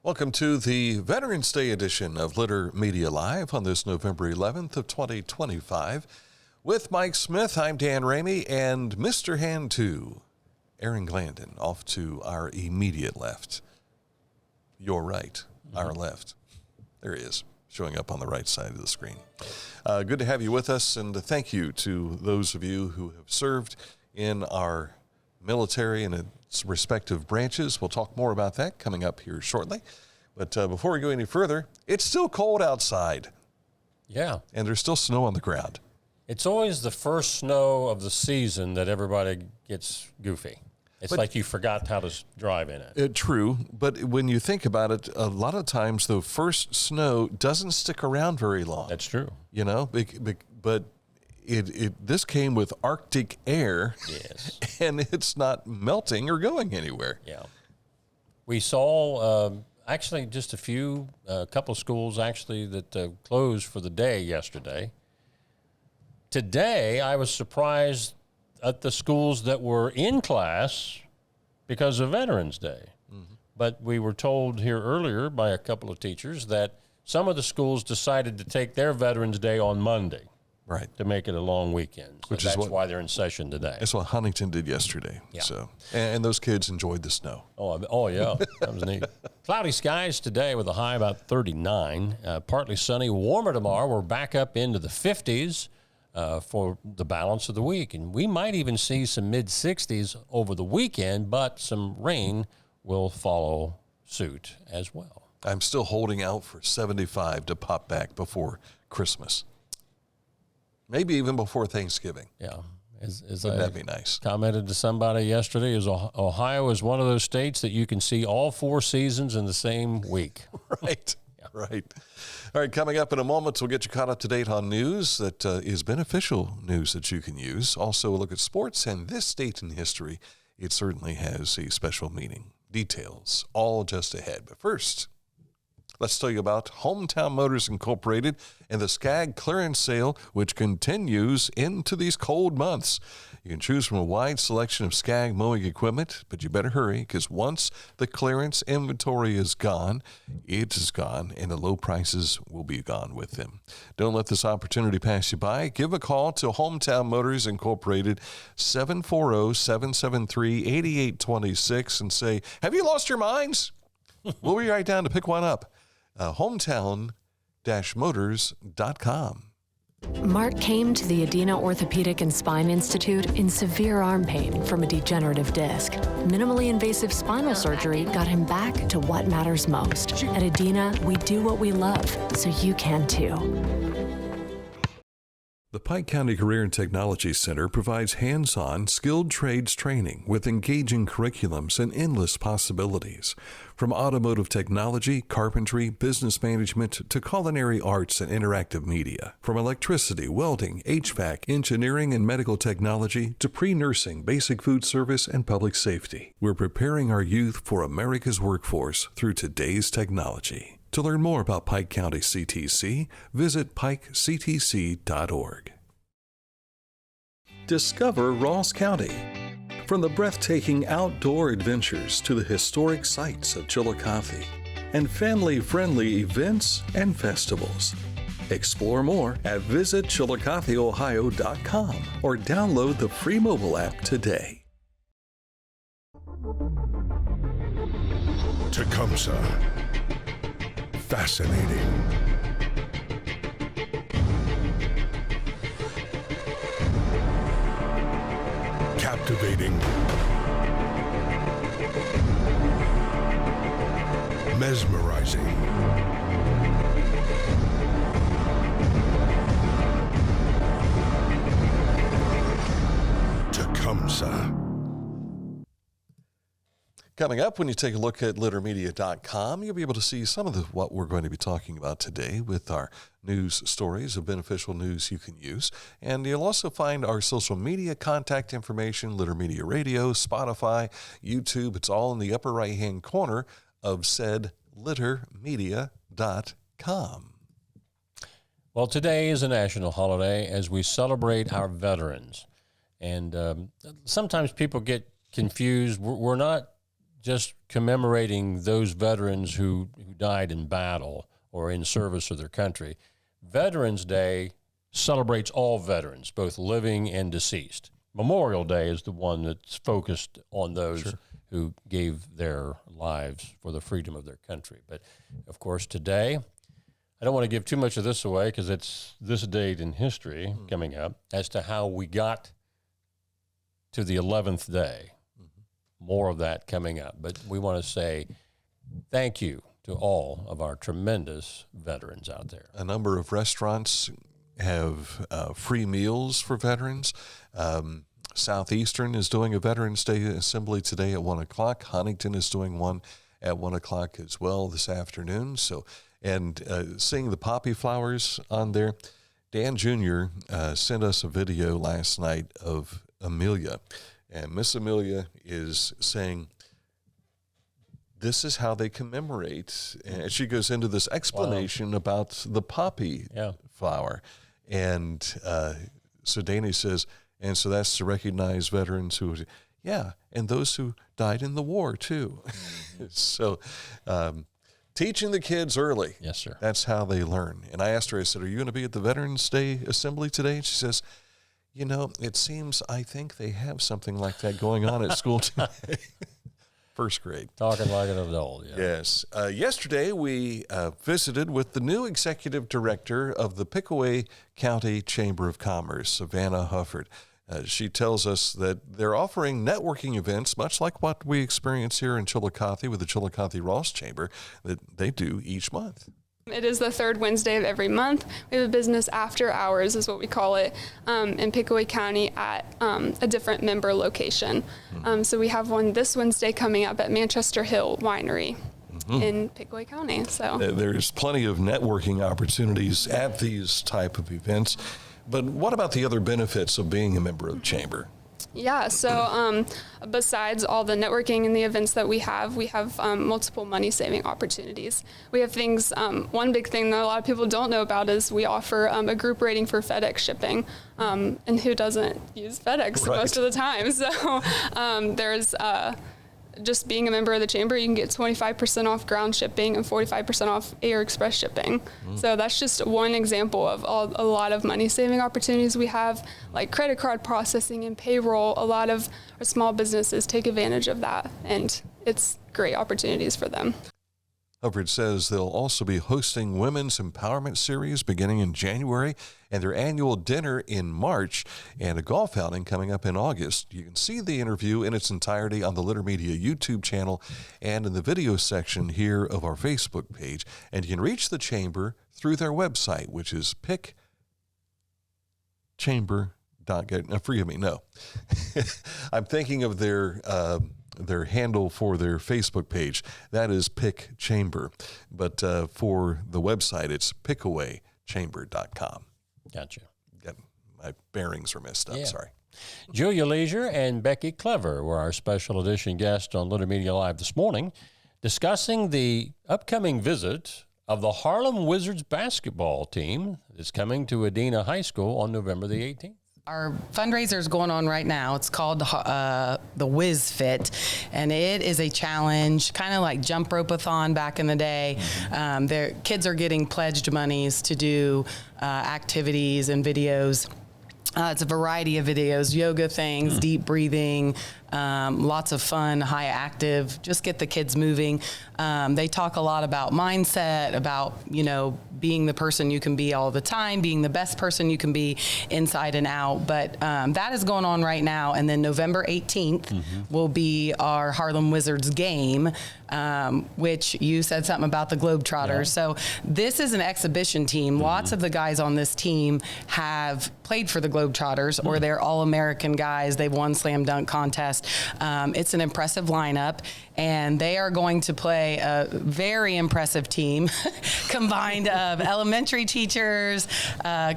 Welcome to the Veterans Day edition of Litter Media Live on this November 11th of 2025. With Mike Smith, I'm Dan Ramey, and Mr. Hand 2, Aaron Glandon, off to our immediate left. Your right, our left. There he is, showing up on the right side of the screen. Good to have you with us, and thank you to those of you who have served in our military and its respective branches. We'll talk more about that coming up here shortly. But before we go any further, it's still cold outside. Yeah. And there's still snow on the ground. It's always the first snow of the season that everybody gets goofy. It's like you forgot how to drive in it. True, but when you think about it, a lot of times the first snow doesn't stick around very long. That's true. You know, but this came with Arctic air, yes, and it's not melting or going anywhere. Yeah. We saw actually just a couple of schools actually that closed for the day yesterday. Today, I was surprised at the schools that were in class because of Veterans Day. Mm-hmm. But we were told here earlier by a couple of teachers that some of the schools decided to take their Veterans Day on Monday. Right. To make it a long weekend. So that's why they're in session today. That's what Huntington did yesterday. Yeah. So, and those kids enjoyed the snow. Oh yeah, that was neat. Cloudy skies today with a high about 39. Partly sunny, warmer tomorrow. We're back up into the 50s for the balance of the week. And we might even see some mid-60s over the weekend, but some rain will follow suit as well. I'm still holding out for 75 to pop back before Christmas. Maybe even before Thanksgiving. Yeah. Wouldn't that be nice? Commented to somebody yesterday, Ohio is one of those states that you can see all four seasons in the same week. Right. Yeah. Right. All right, coming up in a moment, we'll get you caught up to date on news that is beneficial news that you can use. Also, we'll look at sports and this date in history. It certainly has a special meaning. Details all just ahead. But first, let's tell you about Hometown Motors Incorporated and the Skag clearance sale, which continues into these cold months. You can choose from a wide selection of Skag mowing equipment, but you better hurry because once the clearance inventory is gone, it is gone, and the low prices will be gone with them. Don't let this opportunity pass you by. Give a call to Hometown Motors Incorporated, 740-773-8826, and say, have you lost your minds? We'll be right down to pick one up. Hometown-motors.com. Mark came to the Adena Orthopedic and Spine Institute in severe arm pain from a degenerative disc. Minimally invasive spinal surgery got him back to what matters most. At Adena, we do what we love, so you can too. The Pike County Career and Technology Center provides hands-on, skilled trades training with engaging curriculums and endless possibilities. From automotive technology, carpentry, business management, to culinary arts and interactive media. From electricity, welding, HVAC, engineering, and medical technology, to pre-nursing, basic food service, and public safety. We're preparing our youth for America's workforce through today's technology. To learn more about Pike County CTC, visit pikectc.org. Discover Ross County. From the breathtaking outdoor adventures to the historic sights of Chillicothe and family-friendly events and festivals. Explore more at visitchillicotheohio.com or download the free mobile app today. Tecumseh. Fascinating. Captivating. Mesmerizing. Tecumseh. Coming up, when you take a look at littermedia.com, you'll be able to see some of what we're going to be talking about today with our news stories of beneficial news you can use. And you'll also find our social media contact information, Litter Media Radio, Spotify, YouTube. It's all in the upper right-hand corner of said littermedia.com. Well, today is a national holiday as we celebrate our veterans. And sometimes people get confused. We're not just commemorating those veterans who died in battle or in service of their country. Veterans Day celebrates all veterans, both living and deceased. Memorial Day is the one that's focused on those who gave their lives for the freedom of their country. But, of course, today, I don't want to give too much of this away because it's this date in history coming up as to how we got to the 11th day. More of that coming up. But we want to say thank you to all of our tremendous veterans out there. A number of restaurants have free meals for veterans. Southeastern is doing a Veterans Day assembly today at 1 o'clock. Huntington is doing one at 1 o'clock as well this afternoon. So, and seeing the poppy flowers on there, Dan Jr. Sent us a video last night of Amelia. And Miss Amelia is saying, this is how they commemorate. And she goes into this explanation about the poppy flower. And so Danny says, and so that's to recognize veterans who, and those who died in the war too. So teaching the kids early. Yes, sir. That's how they learn. And I asked her, I said, are you going to be at the Veterans Day assembly today? And she says, you know, it seems I think they have something like that going on at school today. First grade. Talking like an adult, yeah. Yes. Yesterday, we visited with the new executive director of the Pickaway County Chamber of Commerce, Savannah Hufford. She tells us that they're offering networking events, much like what we experience here in Chillicothe with the Chillicothe Ross Chamber, that they do each month. It is the third Wednesday of every month. We have a business after hours, is what we call it, in Pickaway County at a different member location. So we have one this Wednesday coming up at Manchester Hill Winery in Pickaway County. So there's plenty of networking opportunities at these type of events. But what about the other benefits of being a member of the chamber? Yeah, so besides all the networking and the events that we have multiple money-saving opportunities. We have things, one big thing that a lot of people don't know about is we offer a group rating for FedEx shipping, and who doesn't use FedEx most of the time? So there's just being a member of the chamber, you can get 25% off ground shipping and 45% off air express shipping. So that's just one example of a lot of money-saving opportunities we have, like credit card processing and payroll. A lot of our small businesses take advantage of that, and it's great opportunities for them. Hufford says they'll also be hosting Women's Empowerment Series beginning in January and their annual dinner in March and a golf outing coming up in August. You can see the interview in its entirety on the Litter Media YouTube channel and in the video section here of our Facebook page. And you can reach the chamber through their website, which is pickchamber.get. Forgive me, no. I'm thinking of their handle for their Facebook page. That is Pick Chamber. But for the website, it's pickawaychamber.com. Gotcha. My bearings are messed up. Yeah. Sorry. Julia Leisure and Becky Clever were our special edition guests on Litter Media Live this morning, discussing the upcoming visit of the Harlem Wizards basketball team that's coming to Adena High School on November the 18th. Our fundraiser is going on right now. It's called the Whiz Fit, and it is a challenge, kind of like Jump Rope-a-thon back in the day. Their kids are getting pledged monies to do activities and videos. It's a variety of videos, yoga things, deep breathing, lots of fun, high active, just get the kids moving. They talk a lot about mindset, about, being the person you can be all the time, being the best person you can be inside and out. But that is going on right now. And then November 18th will be our Harlem Wizards game, which you said something about the Globetrotters. Yeah. So this is an exhibition team. Lots of the guys on this team have played for the Globetrotters, or they're All-American guys. They've won slam dunk contests. It's an impressive lineup, and they are going to play a very impressive team combined of elementary teachers,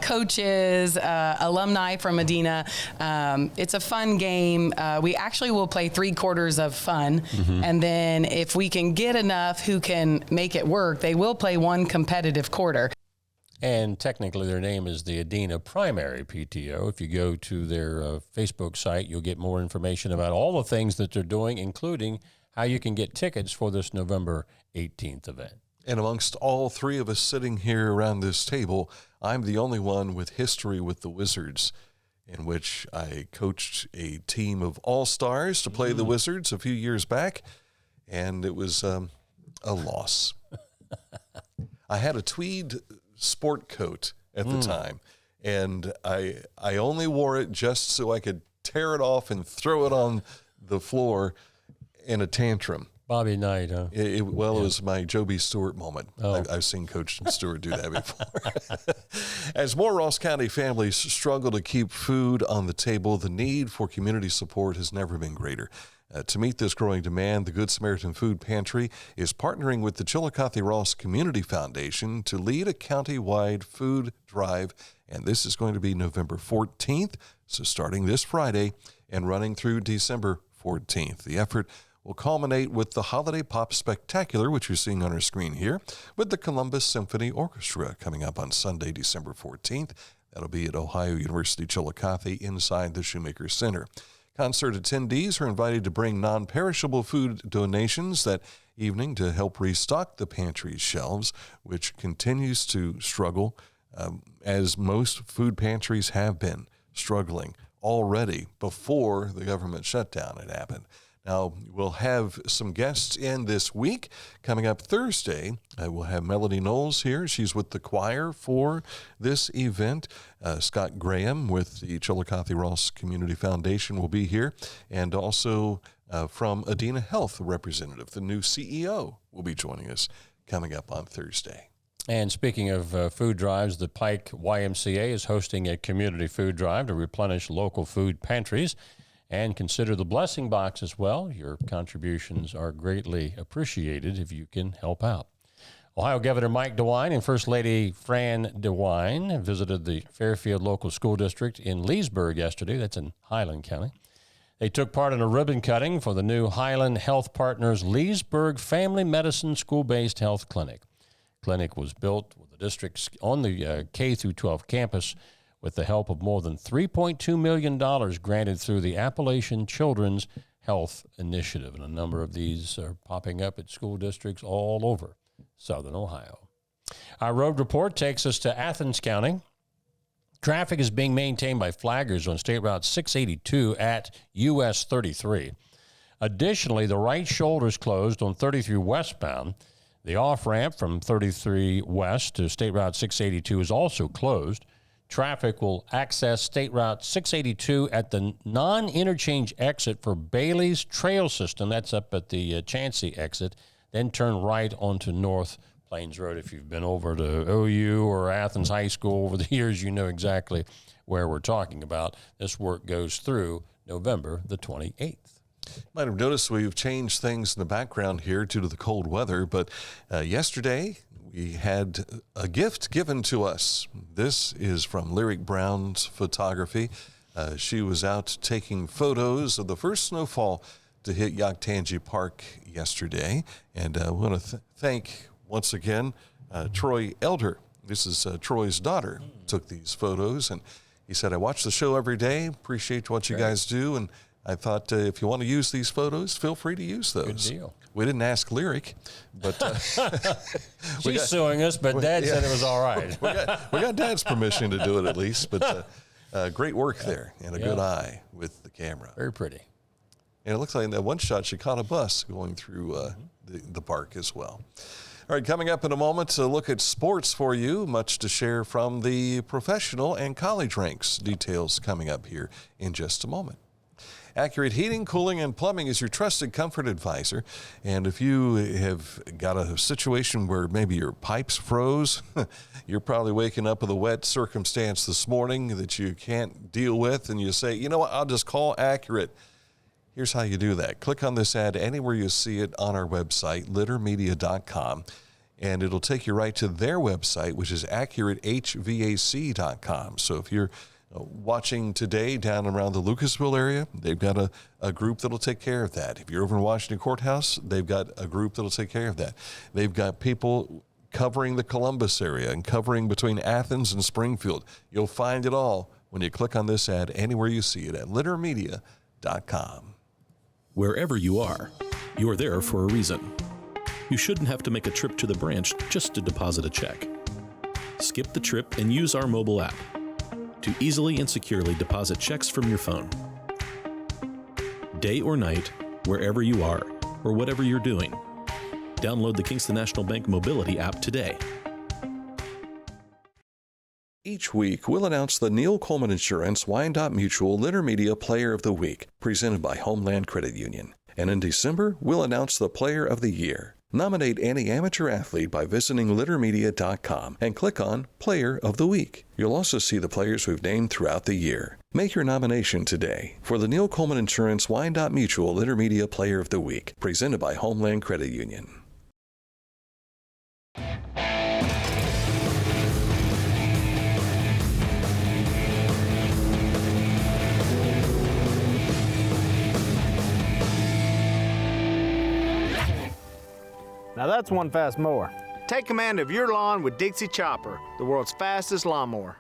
coaches, alumni from Adena. It's a fun game. We actually will play 3 quarters of fun, and then if we can get enough who can make it work, they will play 1 competitive quarter. And technically their name is the Adena Primary PTO. If you go to their Facebook site, you'll get more information about all the things that they're doing, including how you can get tickets for this November 18th event. And amongst all three of us sitting here around this table, I'm the only one with history with the Wizards, in which I coached a team of all-stars to play the Wizards a few years back, and it was a loss. I had a tweed sport coat at the time, and I only wore it just so I could tear it off and throw it on the floor in a tantrum. Bobby Knight, huh? It was my Joby Stewart moment. Oh. I've seen Coach Stewart do that before. As more Ross County families struggle to keep food on the table, the need for community support has never been greater. To meet this growing demand, the Good Samaritan Food Pantry is partnering with the Chillicothe-Ross Community Foundation to lead a county-wide food drive, and this is going to be November 14th, so starting this Friday and running through December 14th. The effort will culminate with the Holiday Pop Spectacular, which you're seeing on our screen here, with the Columbus Symphony Orchestra coming up on Sunday, December 14th. That'll be at Ohio University Chillicothe inside the Shoemaker Center. Concert attendees are invited to bring non-perishable food donations that evening to help restock the pantry's shelves, which continues to struggle, as most food pantries have been struggling already before the government shutdown had happened. Now, we'll have some guests in this week. Coming up Thursday, we'll have Melody Knowles here. She's with the choir for this event. Scott Graham with the Chillicothe-Ross Community Foundation will be here. And also from Adena Health, the representative, the new CEO, will be joining us coming up on Thursday. And speaking of food drives, the Pike YMCA is hosting a community food drive to replenish local food pantries. And consider the blessing box as well. Your contributions are greatly appreciated if you can help out. Ohio Governor Mike DeWine and First Lady Fran DeWine visited the Fairfield Local School District in Leesburg yesterday. That's in Highland County. They took part in a ribbon cutting for the new Highland Health Partners Leesburg Family Medicine School-Based Health Clinic. Clinic was built with the district's on the K-12 campus with the help of more than $3.2 million granted through the Appalachian Children's Health Initiative. And a number of these are popping up at school districts all over southern Ohio. Our road report takes us to Athens County. Traffic is being maintained by flaggers on State Route 682 at US 33. Additionally, the right shoulder is closed on 33 westbound. The off-ramp from 33 west to State Route 682 is also closed. Traffic will access State Route 682 at the non-interchange exit for Bailey's Trail System. That's up at the Chansey exit. Then turn right onto North Plains Road. If you've been over to OU or Athens High School over the years, you know exactly where we're talking about. This work goes through November the 28th. Might have noticed we've changed things in the background here due to the cold weather, but yesterday we had a gift given to us. This is from Lyric Brown's photography. She was out taking photos of the first snowfall to hit Yaktangi Park yesterday. And I want to thank, once again, Troy Elder. This is Troy's daughter, took these photos. And he said, I watch the show every day, appreciate what you guys do. And I thought if you want to use these photos, feel free to use those. Good deal. We didn't ask Lyric, but She's suing us, but Dad said it was all right. we got Dad's permission to do it at least. But great work there and a good eye with the camera. Very pretty. And it looks like in that one shot she caught a bus going through the park as well. All right, coming up in a moment, a look at sports for you. Much to share from the professional and college ranks. Details coming up here in just a moment. Accurate Heating, Cooling, and Plumbing is your trusted comfort advisor. And if you have got a situation where maybe your pipes froze, you're probably waking up with a wet circumstance this morning that you can't deal with, and you say, you know what, I'll just call Accurate. Here's how you do that. Click on this ad anywhere you see it on our website, littermedia.com, and it'll take you right to their website, which is accuratehvac.com. So if you're watching today down around the Lucasville area, they've got a group that'll take care of that. If you're over in Washington Courthouse, they've got a group that'll take care of that. They've got people covering the Columbus area and covering between Athens and Springfield. You'll find it all when you click on this ad anywhere you see it at littermedia.com. Wherever you are, You're there for a reason. You shouldn't have to make a trip to the branch just to deposit a check. Skip the trip and use our mobile app to easily and securely deposit checks from your phone. Day or night, wherever you are, or whatever you're doing, download the Kingston National Bank Mobility app today. Each week, we'll announce the Neil Coleman Insurance Wyandotte Mutual Intermedia Player of the Week, presented by Homeland Credit Union. And in December, we'll announce the Player of the Year. Nominate any amateur athlete by visiting littermedia.com and click on Player of the Week. You'll also see the players we've named throughout the year. Make your nomination today for the Neil Coleman Insurance Wyandotte Mutual Intermedia Player of the Week, presented by Homeland Credit Union. Now that's one fast mower. Take command of your lawn with Dixie Chopper, the world's fastest lawnmower.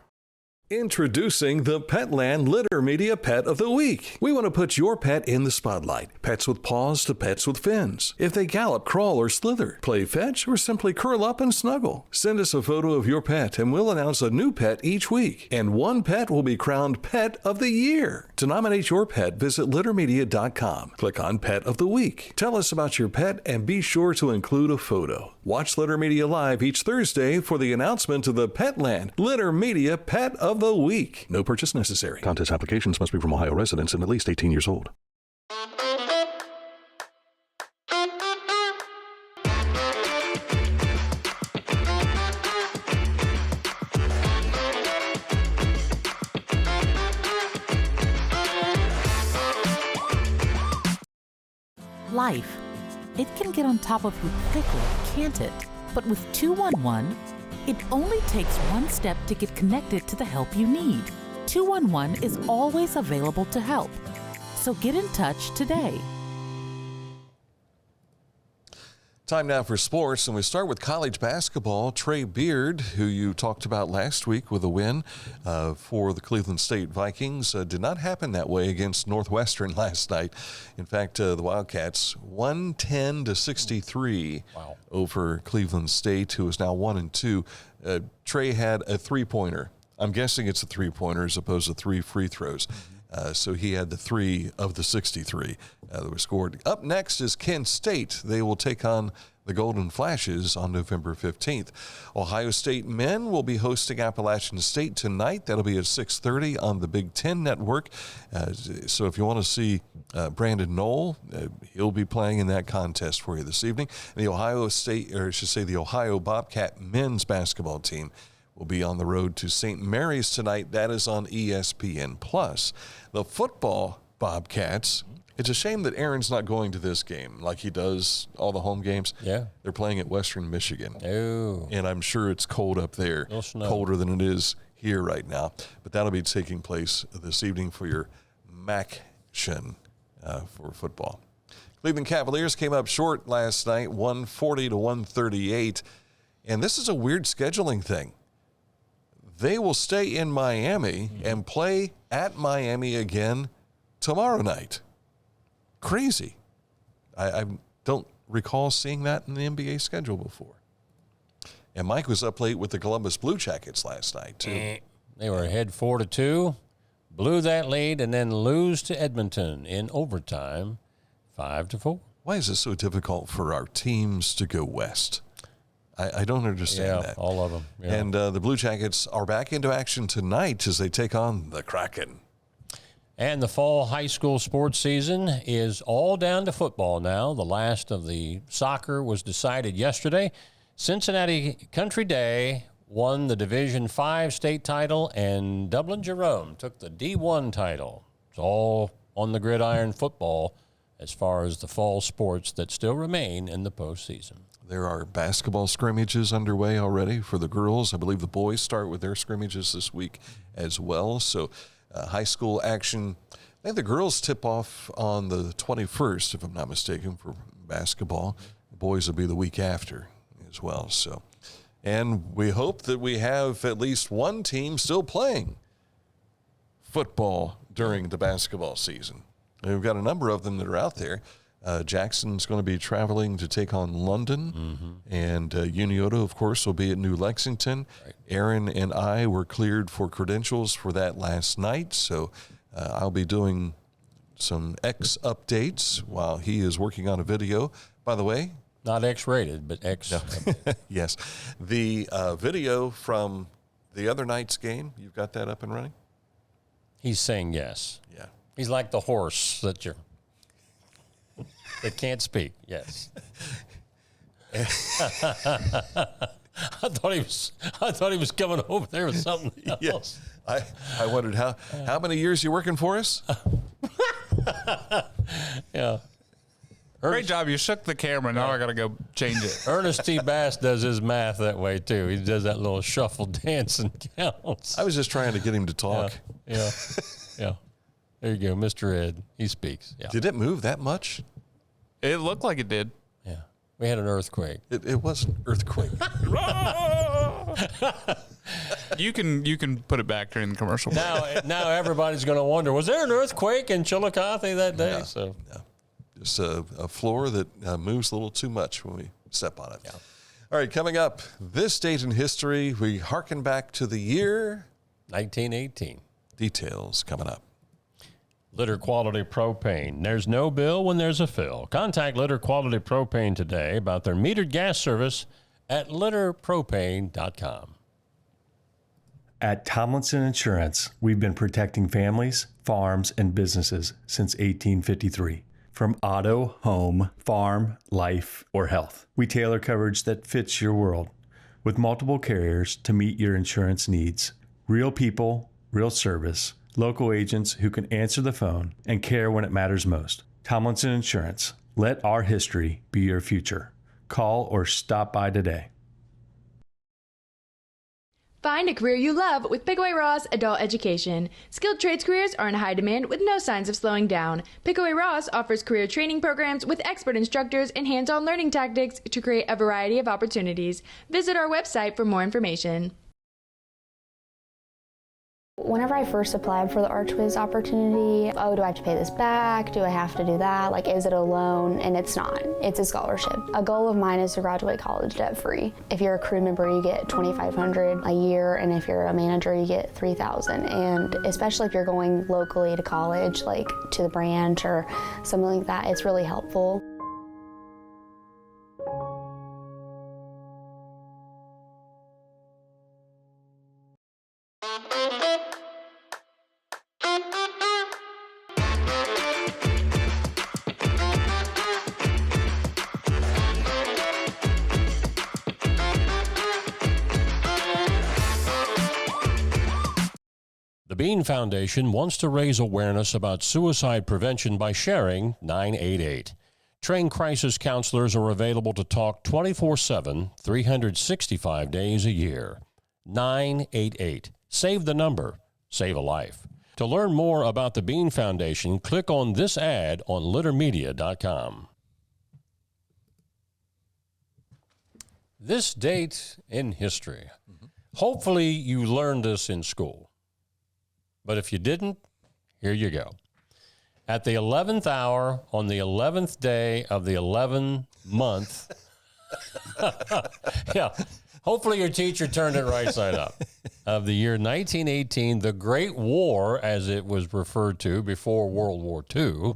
Introducing the Petland Litter Media Pet of the Week. We want to put your pet in the spotlight. Pets with paws to pets with fins. If they gallop, crawl, or slither, play fetch, or simply curl up and snuggle. Send us a photo of your pet and we'll announce a new pet each week. And one pet will be crowned Pet of the Year. To nominate your pet, visit littermedia.com. Click on Pet of the Week. Tell us about your pet and be sure to include a photo. Watch Litter Media Live each Thursday for the announcement of the Petland Litter Media Pet of the Week. No purchase necessary. Contest applications must be from Ohio residents and at least 18 years old. Life. It can get on top of you quickly, can't it? But with 211, it only takes one step to get connected to the help you need. 211 is always available to help. So get in touch today. Time now for sports, and we start with college basketball. Trey Beard, who you talked about last week with a win for the Cleveland State Vikings, did not happen that way against Northwestern last night. In fact, the Wildcats 110-63 over Cleveland State, who is now 1-2. Trey had a three-pointer. I'm guessing it's a three-pointer as opposed to 3 free throws. So he had the 3 of the 63 that were scored. Up next is Kent State. They will take on the Golden Flashes on November 15th. Ohio State men will be hosting Appalachian State tonight. That'll be at 6:30 on the Big Ten Network. So if you want to see Brandon Knoll, he'll be playing in that contest for you this evening. The Ohio State, or I should say the Ohio Bobcat men's basketball team will be on the road to St. Mary's tonight. That is on ESPN+. The football Bobcats, it's a shame that Aaron's not going to this game like he does all the home games. Yeah. They're playing at Western Michigan. Oh. And I'm sure it's cold up there, colder than it is here right now. But that'll be taking place this evening for your MACtion for football. Cleveland Cavaliers came up short last night, 140-138. And this is a weird scheduling thing. They will stay in Miami and play at Miami again tomorrow night. Crazy. I don't recall seeing that in the NBA schedule before. And Mike was up late with the Columbus Blue Jackets last night, too. They were ahead 4-2, blew that lead, and then lose to Edmonton in overtime, 5-4. Why is it so difficult for our teams to go west? I don't understand that. All of them. Yeah. And the Blue Jackets are back into action tonight as they take on the Kraken. And the fall high school sports season is all down to football now. The last of the soccer was decided yesterday. Cincinnati Country Day won the Division V state title, and Dublin Jerome took the D1 title. It's all on the gridiron football as far as the fall sports that still remain in the postseason. There are basketball scrimmages underway already for the girls. I believe the boys start with their scrimmages this week as well. So high school action. I think the girls tip off on the 21st, if I'm not mistaken, for basketball. The boys will be the week after as well. So, and we hope that we have at least one team still playing football during the basketball season. And we've got a number of them that are out there. Jackson's going to be traveling to take on London, and Unioto, of course, will be at New Lexington. Right. Aaron and I were cleared for credentials for that last night, so I'll be doing some X updates while he is working on a video. By the way, not X-rated, but X. No. Yes. The video from the other night's game, you've got that up and running? He's saying yes. Yeah. He's like the horse that can't speak. Yes. I thought he was coming over there with something else. Yes. I wondered how many years you working for us? Yeah. Great job. You shook the camera. Now I got to go change it. Ernest T. Bass does his math that way, too. He does that little shuffle dance and counts. I was just trying to get him to talk. Yeah. Yeah. There you go. Mr. Ed. He speaks. Yeah. Did it move that much? It looked like it did. Yeah. We had an earthquake. It was an earthquake. You can put it back during the commercial. Now everybody's going to wonder, was there an earthquake in Chillicothe that day? No. Just a floor that moves a little too much when we step on it. Yeah. All right, coming up, this date in history, we hearken back to the year 1918. Details coming up. Litter Quality Propane. There's no bill when there's a fill. Contact Litter Quality Propane today about their metered gas service at litterpropane.com. At Tomlinson Insurance, we've been protecting families, farms, and businesses since 1853. From auto, home, farm, life, or health, we tailor coverage that fits your world with multiple carriers to meet your insurance needs. Real people, real service, local agents who can answer the phone and care when it matters most. Tomlinson Insurance. Let our history be your future. Call or stop by today. Find a career you love with Pickaway Ross Adult Education. Skilled trades careers are in high demand with no signs of slowing down. Pickaway Ross offers career training programs with expert instructors and hands-on learning tactics to create a variety of opportunities. Visit our website for more information. Whenever I first applied for the ArchWiz opportunity, do I have to pay this back? Do I have to do that? Like, is it a loan? And it's not. It's a scholarship. A goal of mine is to graduate college debt-free. If you're a crew member, you get $2,500 a year, and if you're a manager, you get $3,000. And especially if you're going locally to college, like to the branch or something like that, it's really helpful. The Bean Foundation wants to raise awareness about suicide prevention by sharing 988. Trained crisis counselors are available to talk 24/7, 365 days a year. 988. Save the number. Save a life. To learn more about the Bean Foundation, click on this ad on littermedia.com. This date in history. Hopefully you learned this in school. But if you didn't, here you go. At the 11th hour, on the 11th day of the 11th month, yeah, hopefully your teacher turned it right side up, of the year 1918, the Great War, as it was referred to before World War II,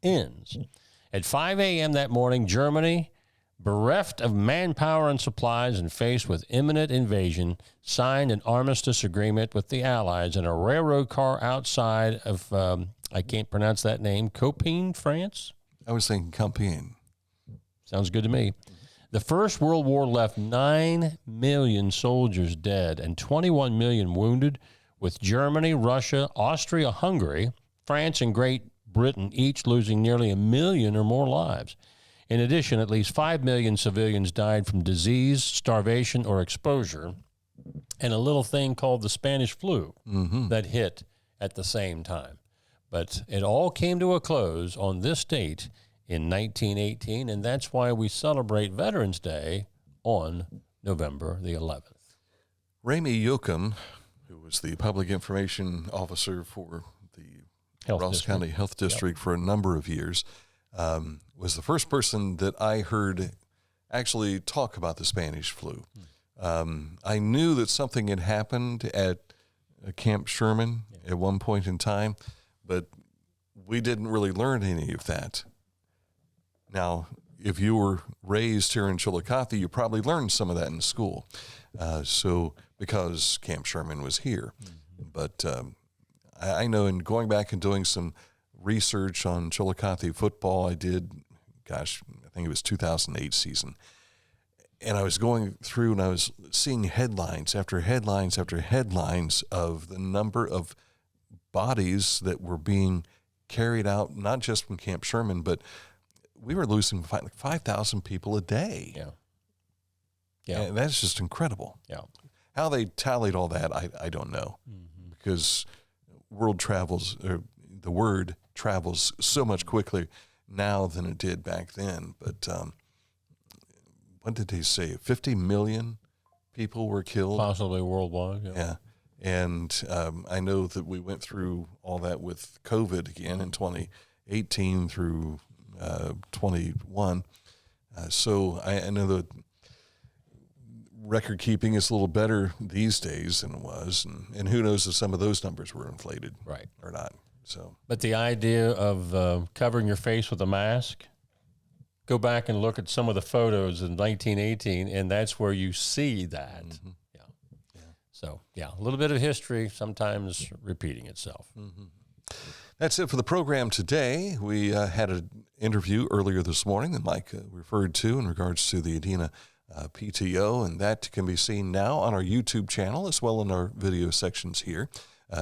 ends. At 5 a.m. that morning, Germany, bereft of manpower and supplies and faced with imminent invasion, signed an armistice agreement with the Allies in a railroad car outside of, I can't pronounce that name, Copine, France? I was thinking Compiègne. Sounds good to me. The First World War left 9 million soldiers dead and 21 million wounded, with Germany, Russia, Austria, Hungary, France, and Great Britain each losing nearly 1 million or more lives. In addition, at least 5 million civilians died from disease, starvation, or exposure, and a little thing called the Spanish flu that hit at the same time. But it all came to a close on this date in 1918, and that's why we celebrate Veterans Day on November the 11th. Ramey Yoakum, who was the public information officer for the Ross County Health District for a number of years, was the first person that I heard actually talk about the Spanish flu. I knew that something had happened at Camp Sherman at one point in time, but we didn't really learn any of that. Now, if you were raised here in Chillicothe, you probably learned some of that in school. Because Camp Sherman was here. But I know in going back and doing some research on Chillicothe football, I did, I think it was 2008 season. And I was going through and I was seeing headlines after headlines after headlines of the number of bodies that were being carried out, not just from Camp Sherman, but we were losing 5,000 people a day. Yeah. And that's just incredible. Yeah. How they tallied all that, I don't know. Because the word travels so much quicker now than it did back then. But what did they say? 50 million people were killed? Possibly worldwide. Yeah. And I know that we went through all that with COVID again in 2018 through 21. So I know that record keeping is a little better these days than it was. And who knows if some of those numbers were inflated or not. So, but the idea of covering your face with a mask, go back and look at some of the photos in 1918, and that's where you see that. So, a little bit of history sometimes repeating itself. That's it for the program today. We had an interview earlier this morning that Mike referred to in regards to the Adena PTO, and that can be seen now on our YouTube channel as well in our video sections here.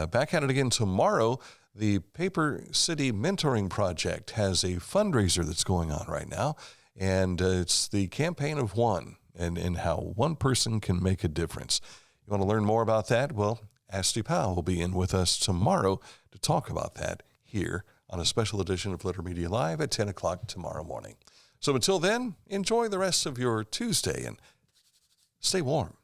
Back at it again tomorrow. The Paper City Mentoring Project has a fundraiser that's going on right now, and it's the campaign of one and how one person can make a difference. You want to learn more about that? Well, Asti Powell will be in with us tomorrow to talk about that here on a special edition of Letter Media Live at 10 o'clock tomorrow morning. So until then, enjoy the rest of your Tuesday and stay warm.